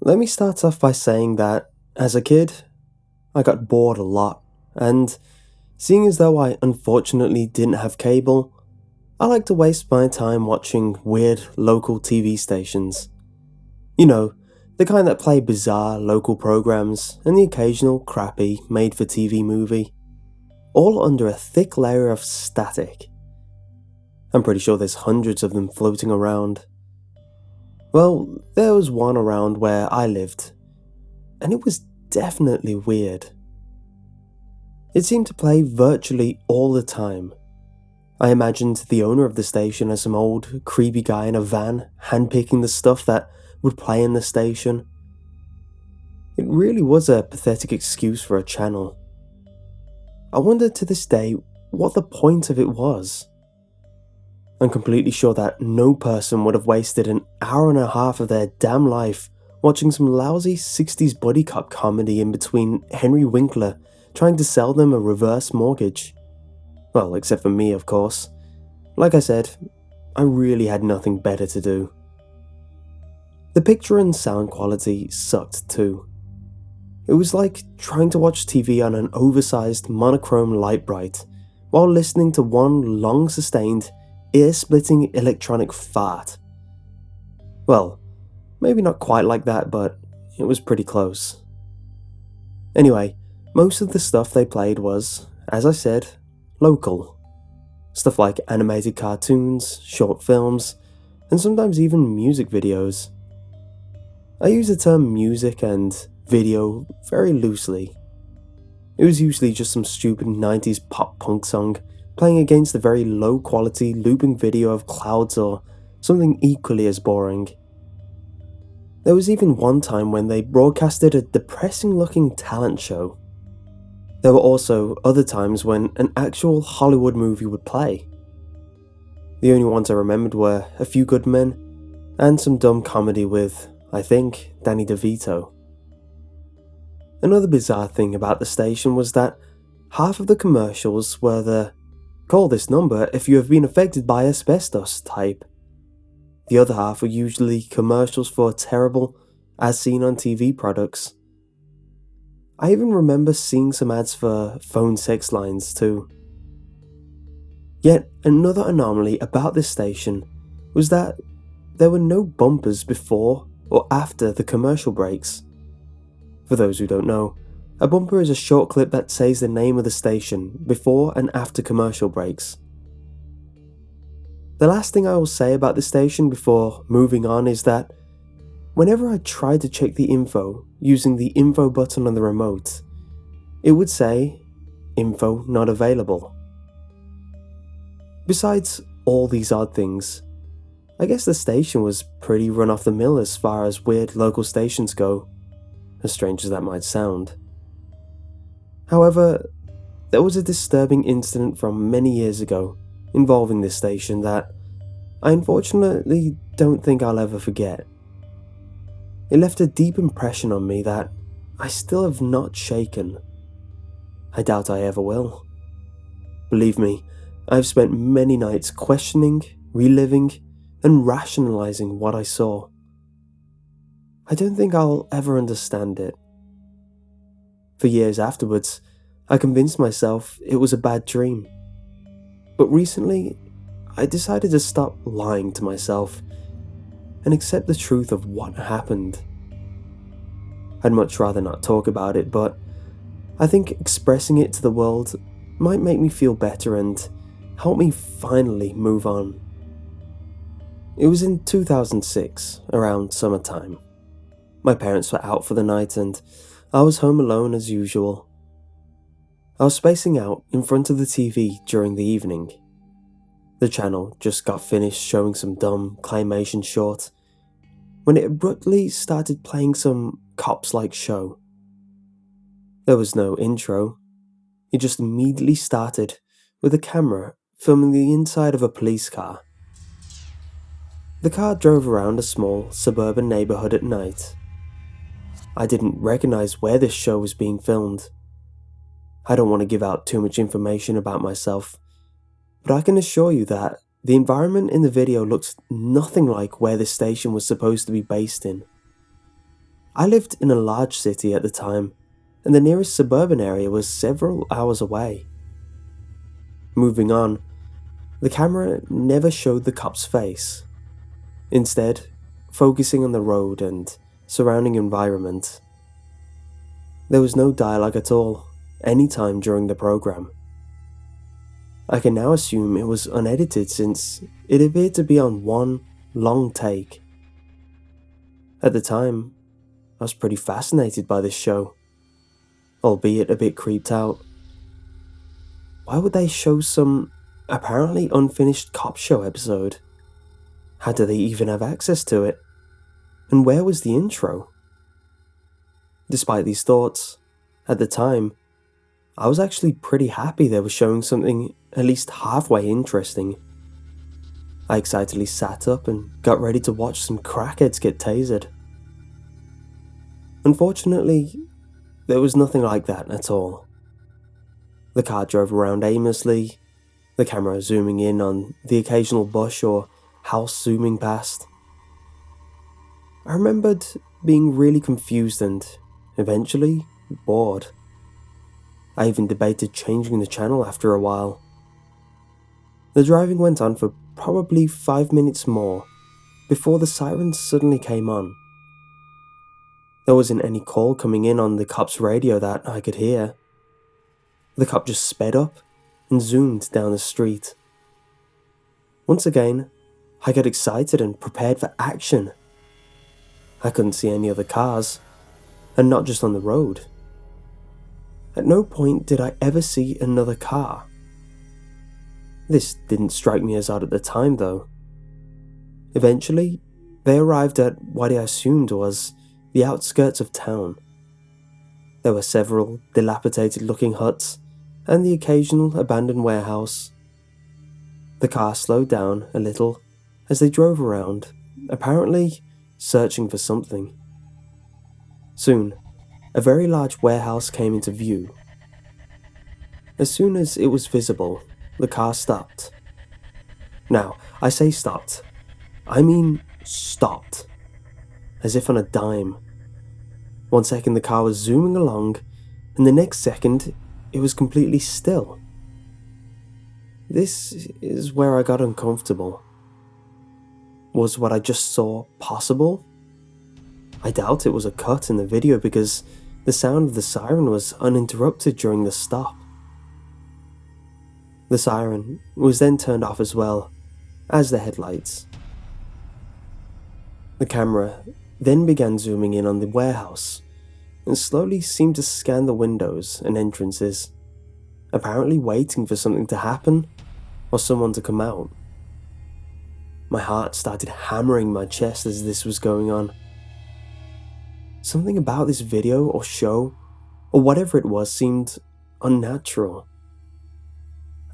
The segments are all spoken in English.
Let me start off by saying that, as a kid, I got bored a lot, and seeing as though I unfortunately didn't have cable, I like to waste my time watching weird local TV stations. You know, the kind that play bizarre local programs and the occasional crappy made for TV movie, all under a thick layer of static. I'm pretty sure there's hundreds of them floating around. Well, there was one around where I lived, and it was definitely weird. It seemed to play virtually all the time. I imagined the owner of the station as some old, creepy guy in a van, handpicking the stuff that would play in the station. It really was a pathetic excuse for a channel. I wonder to this day what the point of it was. I'm completely sure that no person would have wasted an hour and a half of their damn life watching some lousy 60s buddy cop comedy in between Henry Winkler trying to sell them a reverse mortgage. Well, except for me, of course. Like I said, I really had nothing better to do. The picture and sound quality sucked too. It was like trying to watch TV on an oversized monochrome light bright while listening to one long-sustained, ear-splitting electronic fart. Well, maybe not quite like that, but it was pretty close. Anyway, most of the stuff they played was, as I said, local. Stuff like animated cartoons, short films, and sometimes even music videos. I use the term music and video very loosely. It was usually just some stupid 90s pop punk song playing against the very low quality looping video of clouds or something equally as boring. There was even one time when they broadcasted a depressing looking talent show. There were also other times when an actual Hollywood movie would play. The only ones I remembered were A Few Good Men and some dumb comedy with, I think, Danny DeVito. Another bizarre thing about the station was that half of the commercials were the "call this number if you have been affected by asbestos" type. The other half were usually commercials for terrible, as seen on TV products. I even remember seeing some ads for phone sex lines too. Yet another anomaly about this station was that there were no bumpers before or after the commercial breaks. For those who don't know, a bumper is a short clip that says the name of the station before and after commercial breaks. The last thing I will say about the station before moving on is that whenever I tried to check the info using the info button on the remote, it would say, "Info not available." Besides all these odd things, I guess the station was pretty run off the mill as far as weird local stations go, as strange as that might sound. However, there was a disturbing incident from many years ago involving this station that I unfortunately don't think I'll ever forget. It left a deep impression on me that I still have not shaken. I doubt I ever will. Believe me, I've spent many nights questioning, reliving, and rationalizing what I saw. I don't think I'll ever understand it. For years afterwards, I convinced myself it was a bad dream. But recently, I decided to stop lying to myself and accept the truth of what happened. I'd much rather not talk about it, but I think expressing it to the world might make me feel better and help me finally move on. It was in 2006, around summertime. My parents were out for the night and I was home alone as usual. I was spacing out in front of the TV during the evening. The channel just got finished showing some dumb claymation short when it abruptly started playing some cops-like show. There was no intro. It just immediately started with a camera filming the inside of a police car. The car drove around a small suburban neighborhood at night. I didn't recognize where this show was being filmed. I don't want to give out too much information about myself, but I can assure you that the environment in the video looked nothing like where this station was supposed to be based in. I lived in a large city at the time, and the nearest suburban area was several hours away. Moving on, the camera never showed the cop's face, instead, focusing on the road and surrounding environment. There was no dialogue at all, any time during the program. I can now assume it was unedited since it appeared to be on one long take. At the time, I was pretty fascinated by this show, albeit a bit creeped out. Why would they show some apparently unfinished cop show episode? How do they even have access to it? And where was the intro? Despite these thoughts, at the time, I was actually pretty happy they were showing something at least halfway interesting. I excitedly sat up and got ready to watch some crackheads get tasered. Unfortunately, there was nothing like that at all. The car drove around aimlessly, the camera zooming in on the occasional bush or house zooming past. I remembered being really confused and, eventually, bored. I even debated changing the channel after a while. The driving went on for probably 5 minutes more before the sirens suddenly came on. There wasn't any call coming in on the cop's radio that I could hear. The cop just sped up and zoomed down the street. Once again, I got excited and prepared for action. I couldn't see any other cars, and not just on the road. At no point did I ever see another car. This didn't strike me as odd at the time, though. Eventually, they arrived at what I assumed was the outskirts of town. There were several dilapidated-looking huts and the occasional abandoned warehouse. The car slowed down a little as they drove around, apparently searching for something. Soon, a very large warehouse came into view. As soon as it was visible, the car stopped. Now, I say stopped. I mean stopped. As if on a dime. 1 second the car was zooming along, and the next second it was completely still. This is where I got uncomfortable. Was what I just saw possible? I doubt it was a cut in the video because the sound of the siren was uninterrupted during the stop. The siren was then turned off as well as the headlights. The camera then began zooming in on the warehouse and slowly seemed to scan the windows and entrances, apparently waiting for something to happen or someone to come out. My heart started hammering my chest as this was going on. Something about this video or show, or whatever it was, seemed unnatural.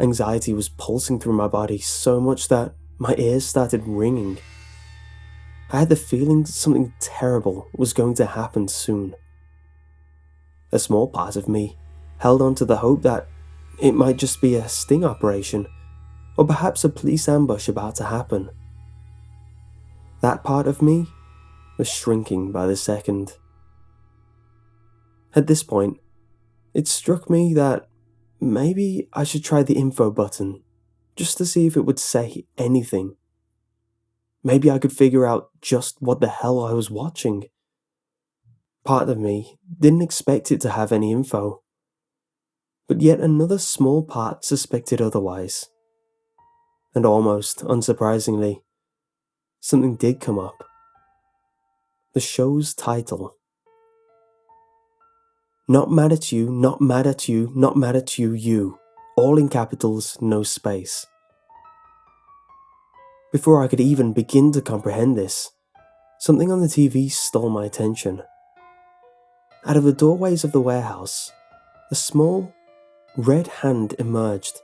Anxiety was pulsing through my body so much that my ears started ringing. I had the feeling something terrible was going to happen soon. A small part of me held on to the hope that it might just be a sting operation, or perhaps a police ambush about to happen. That part of me was shrinking by the second. At this point, it struck me that maybe I should try the info button, just to see if it would say anything. Maybe I could figure out just what the hell I was watching. Part of me didn't expect it to have any info, but yet another small part suspected otherwise. And almost unsurprisingly, something did come up. The show's title. Not mad at you, not mad at you, not mad at you, you. All in capitals, no space. Before I could even begin to comprehend this, something on the TV stole my attention. Out of the doorways of the warehouse, a small, red hand emerged,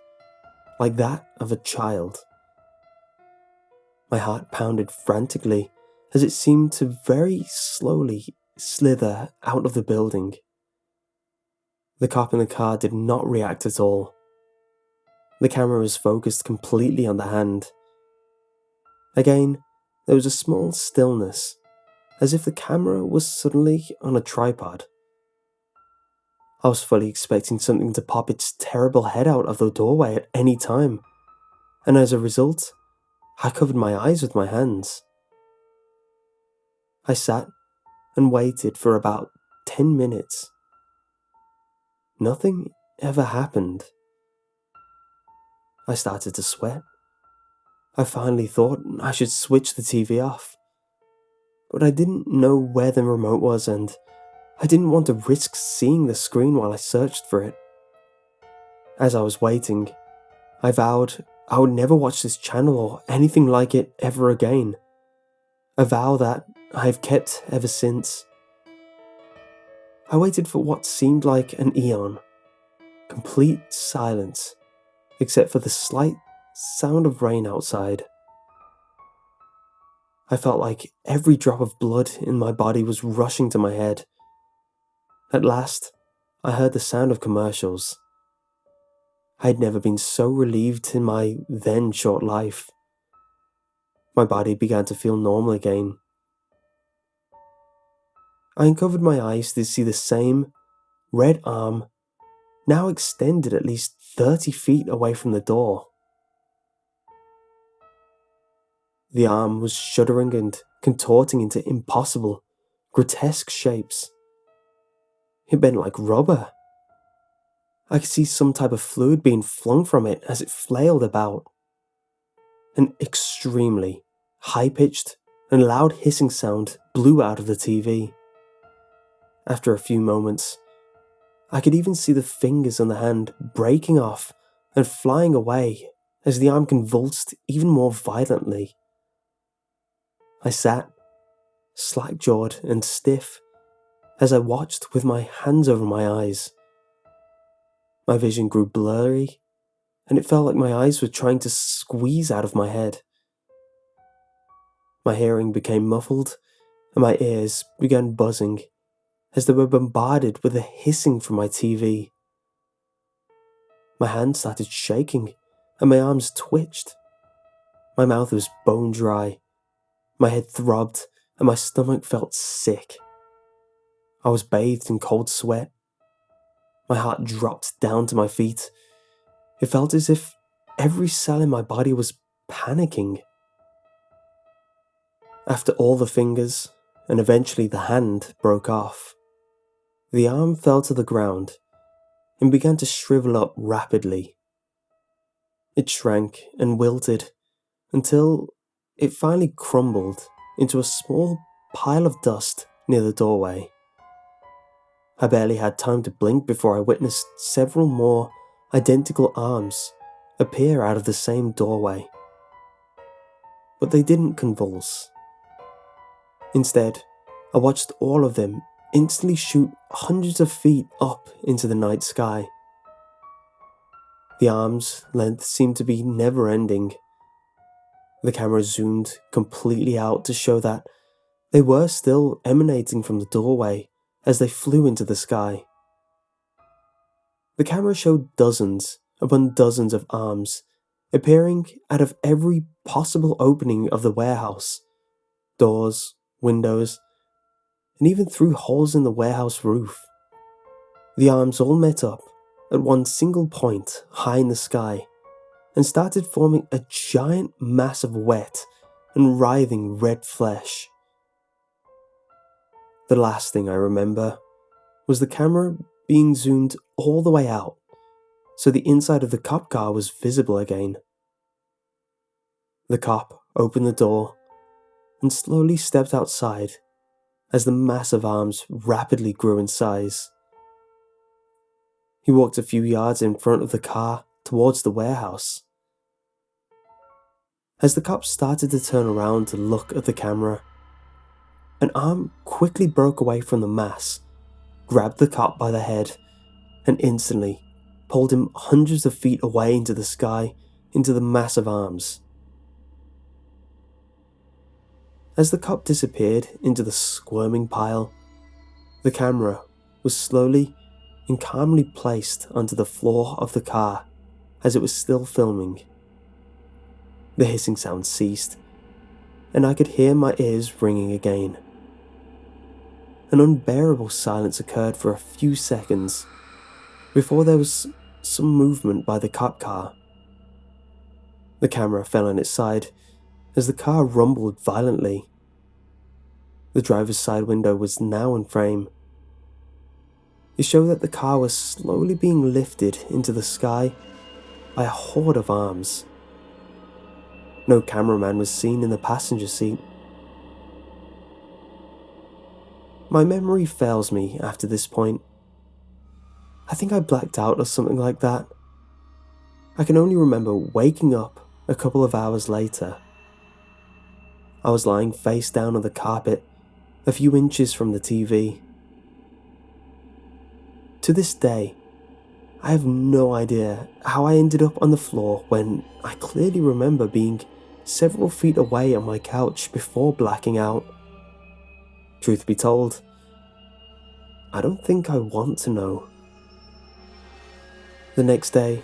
like that of a child. My heart pounded frantically as it seemed to very slowly slither out of the building. The cop in the car did not react at all. The camera was focused completely on the hand. Again, there was a small stillness, as if the camera was suddenly on a tripod. I was fully expecting something to pop its terrible head out of the doorway at any time, and as a result, I covered my eyes with my hands. I sat and waited for about 10 minutes. Nothing ever happened. I started to sweat. I finally thought I should switch the TV off, but I didn't know where the remote was and I didn't want to risk seeing the screen while I searched for it. As I was waiting, I vowed I would never watch this channel or anything like it ever again. A vow that I have kept ever since. I waited for what seemed like an eon. Complete silence, except for the slight sound of rain outside. I felt like every drop of blood in my body was rushing to my head. At last, I heard the sound of commercials. I had never been so relieved in my then short life. My body began to feel normal again. I uncovered my eyes to see the same red arm, now extended at least 30 feet away from the door. The arm was shuddering and contorting into impossible, grotesque shapes. It bent like rubber. I could see some type of fluid being flung from it as it flailed about. An extremely high-pitched and loud hissing sound blew out of the TV. After a few moments, I could even see the fingers on the hand breaking off and flying away as the arm convulsed even more violently. I sat, slack-jawed and stiff, as I watched with my hands over my eyes. My vision grew blurry, and it felt like my eyes were trying to squeeze out of my head. My hearing became muffled, and my ears began buzzing as they were bombarded with the hissing from my TV. My hands started shaking, and my arms twitched. My mouth was bone dry, my head throbbed, and my stomach felt sick. I was bathed in cold sweat. My heart dropped down to my feet. It felt as if every cell in my body was panicking. After all the fingers, and eventually the hand, broke off, the arm fell to the ground and began to shrivel up rapidly. It shrank and wilted until it finally crumbled into a small pile of dust near the doorway. I barely had time to blink before I witnessed several more identical arms appear out of the same doorway. But they didn't convulse. Instead, I watched all of them instantly shoot hundreds of feet up into the night sky. The arm's length seemed to be never-ending. The camera zoomed completely out to show that they were still emanating from the doorway as they flew into the sky. The camera showed dozens upon dozens of arms appearing out of every possible opening of the warehouse, doors, windows, and even through holes in the warehouse roof. The arms all met up at one single point high in the sky and started forming a giant mass of wet and writhing red flesh. The last thing I remember was the camera being zoomed all the way out, so the inside of the cop car was visible again. The cop opened the door and slowly stepped outside as the massive arms rapidly grew in size. He walked a few yards in front of the car towards the warehouse. As the cop started to turn around to look at the camera, an arm quickly broke away from the mass, grabbed the cop by the head, and instantly pulled him hundreds of feet away into the sky, into the massive arms. As the cop disappeared into the squirming pile, the camera was slowly and calmly placed onto the floor of the car as it was still filming. The hissing sound ceased, and I could hear my ears ringing again. An unbearable silence occurred for a few seconds before there was some movement by the cop car. The camera fell on its side as the car rumbled violently. The driver's side window was now in frame. It showed that the car was slowly being lifted into the sky by a horde of arms. No cameraman was seen in the passenger seat. My memory fails me after this point. I think I blacked out or something like that. I can only remember waking up a couple of hours later. I was lying face down on the carpet, a few inches from the TV. To this day, I have no idea how I ended up on the floor when I clearly remember being several feet away on my couch before blacking out. Truth be told, I don't think I want to know. The next day,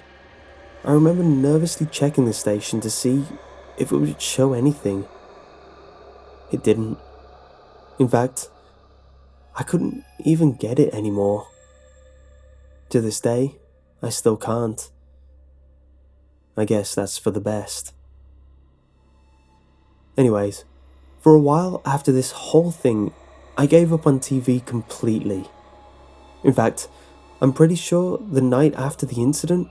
I remember nervously checking the station to see if it would show anything. It didn't. In fact, I couldn't even get it anymore. To this day, I still can't. I guess that's for the best. Anyways, for a while after this whole thing, I gave up on TV completely. In fact, I'm pretty sure the night after the incident,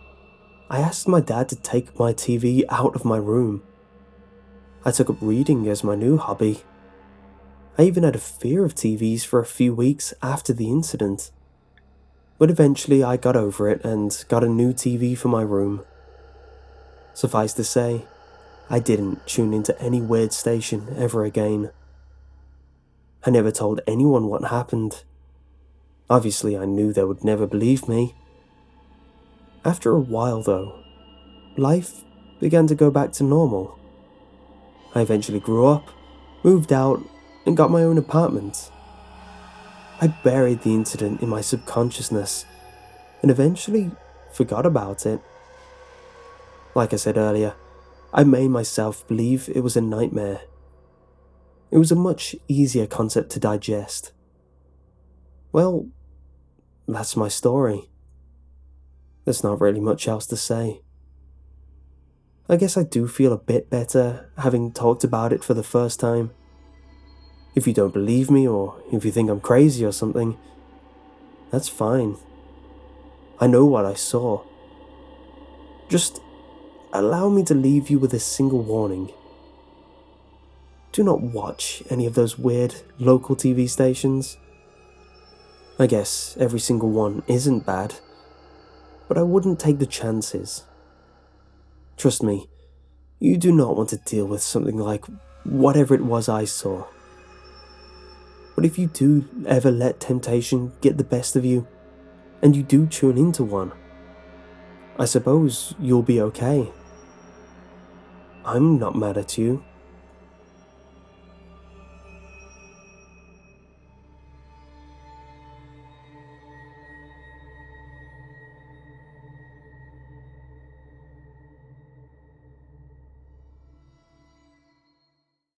I asked my dad to take my TV out of my room. I took up reading as my new hobby. I even had a fear of TVs for a few weeks after the incident. But eventually I got over it and got a new TV for my room. Suffice to say, I didn't tune into any weird station ever again. I never told anyone what happened. Obviously, I knew they would never believe me. After a while, though, life began to go back to normal. I eventually grew up, moved out, and got my own apartment. I buried the incident in my subconsciousness and eventually forgot about it. Like I said earlier, I made myself believe it was a nightmare. It was a much easier concept to digest. Well, that's my story. There's not really much else to say. I guess I do feel a bit better having talked about it for the first time. If you don't believe me or if you think I'm crazy or something, that's fine. I know what I saw. Just allow me to leave you with a single warning. Do not watch any of those weird local TV stations. I guess every single one isn't bad, but I wouldn't take the chances. Trust me, you do not want to deal with something like whatever it was I saw. But if you do ever let temptation get the best of you, and you do tune into one, I suppose you'll be okay. I'm not mad at you.